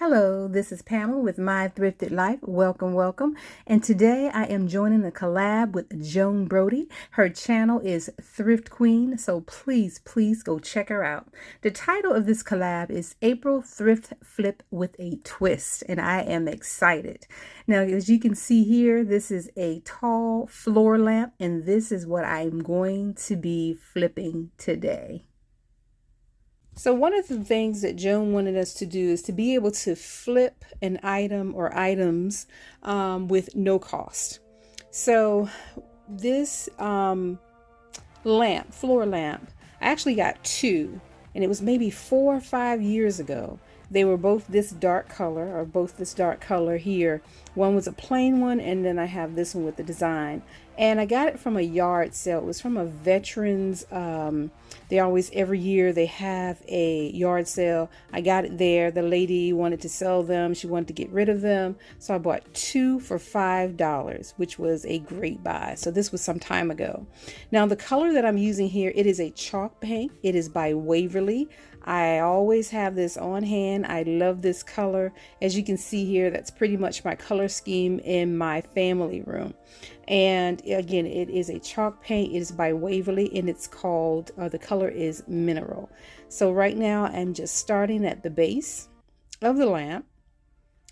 Hello, this is Pamela with My Thrifted Life. Welcome, welcome. And today I am joining a collab with Joan Brodie. Her channel is Thrift Queen, so please go check her out. The title of this collab is April Thrift Flip with a Twist, and I am excited. Now, as you can see here, this is a tall floor lamp, and this is what I'm going to be flipping today. So one of the things that Joan wanted us to do is to be able to flip an item or items with no cost. So this floor lamp, I actually got two, and it was maybe 4 or 5 years ago. They were both this dark color, here. One was a plain one, and then I have this one with the design. And I got it from a yard sale. It was from a veterans, every year they have a yard sale. I got it there. The lady wanted to sell them. She wanted to get rid of them. So I bought two for $5, which was a great buy. So this was some time ago. Now the color that I'm using here, it is a chalk paint. It is by Waverly. I always have this on hand. I love this color. As you can see here, that's pretty much my color scheme in my family room. And again, it is a chalk paint. It is by Waverly, and it's called, the color is Mineral. So right now I'm just starting at the base of the lamp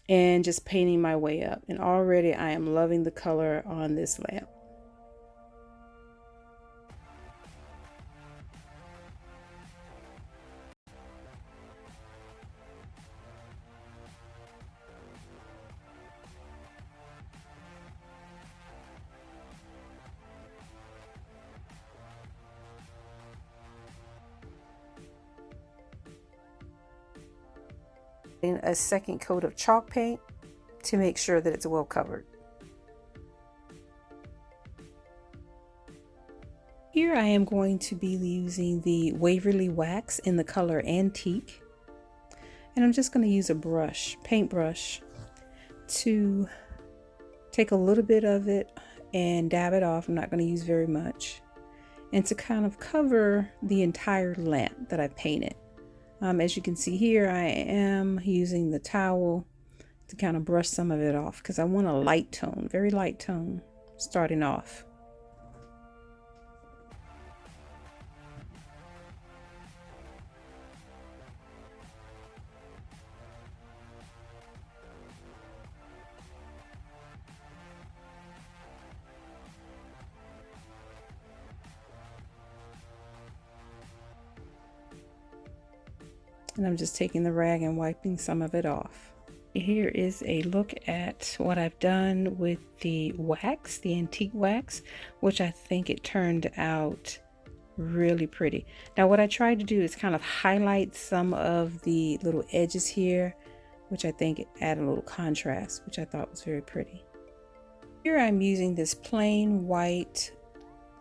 and just painting my way up. And already I am loving the color on this lamp. A second coat of chalk paint to make sure that it's well covered. Here I am going to be using the Waverly wax in the color Antique, and I'm just going to use a paintbrush, to take a little bit of it and dab it off. I'm not going to use very much, and to kind of cover the entire lamp that I painted. As you can see here, I am using the towel to kind of brush some of it off because I want a light tone, very light tone, starting off. And I'm just taking the rag and wiping some of it off. Here is a look at what I've done with the wax, the antique wax, which I think it turned out really pretty. Now what I tried to do is kind of highlight some of the little edges here, which I think add a little contrast, which I thought was very pretty. Here I'm using this plain white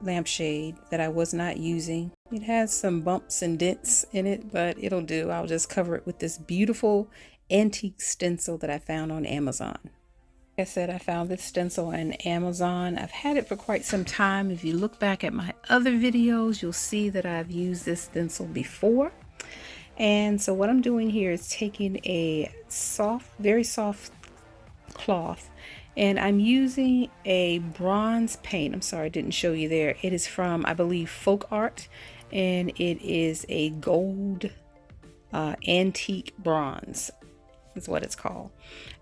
lampshade that I was not using. It has some bumps and dents in it, but it'll do. I'll just cover it with this beautiful antique stencil that I found on Amazon. Like I said, I found this stencil on Amazon. I've had it for quite some time. If you look back at my other videos, you'll see that I've used this stencil before. And so what I'm doing here is taking a very soft cloth, and I'm using a bronze paint. I'm sorry I didn't show you there. It is from, I believe, Folk Art, and it is a gold antique bronze is what it's called,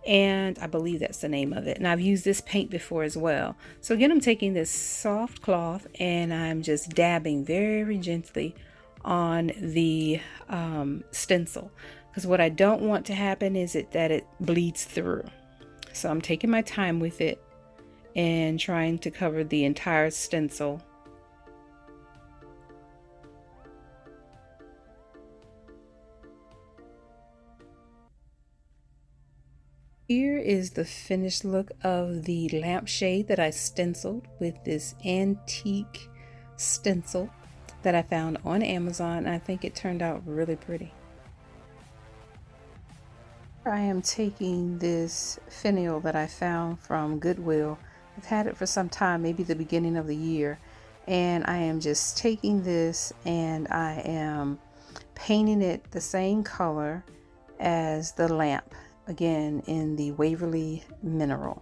and I believe that's the name of it. And I've used this paint before as well. So again, I'm taking this soft cloth and I'm just dabbing very gently on the stencil, because what I don't want to happen is that it bleeds through. So I'm taking my time with it and trying to cover the entire stencil. Here is the finished look of the lampshade that I stenciled with this antique stencil that I found on Amazon. I think it turned out really pretty. I am taking this finial that I found from Goodwill. I've had it for some time, maybe the beginning of the year, and I am just taking this and I am painting it the same color as the lamp again in the Waverly Mineral.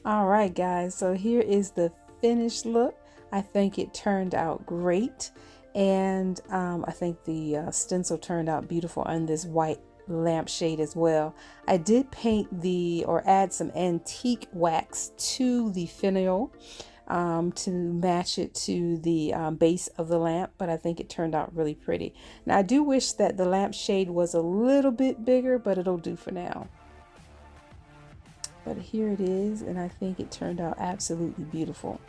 All right, guys, so here is the finished look. I think it turned out great, and I think the stencil turned out beautiful on this white lampshade as well. I did paint or add some antique wax to the finial to match it to the base of the lamp, but I think it turned out really pretty. Now I do wish that the lampshade was a little bit bigger, but it'll do for now. But here it is, and I think it turned out absolutely beautiful.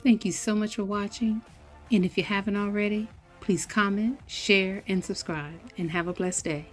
Thank you so much for watching, and if you haven't already, please comment, share, and subscribe, and have a blessed day.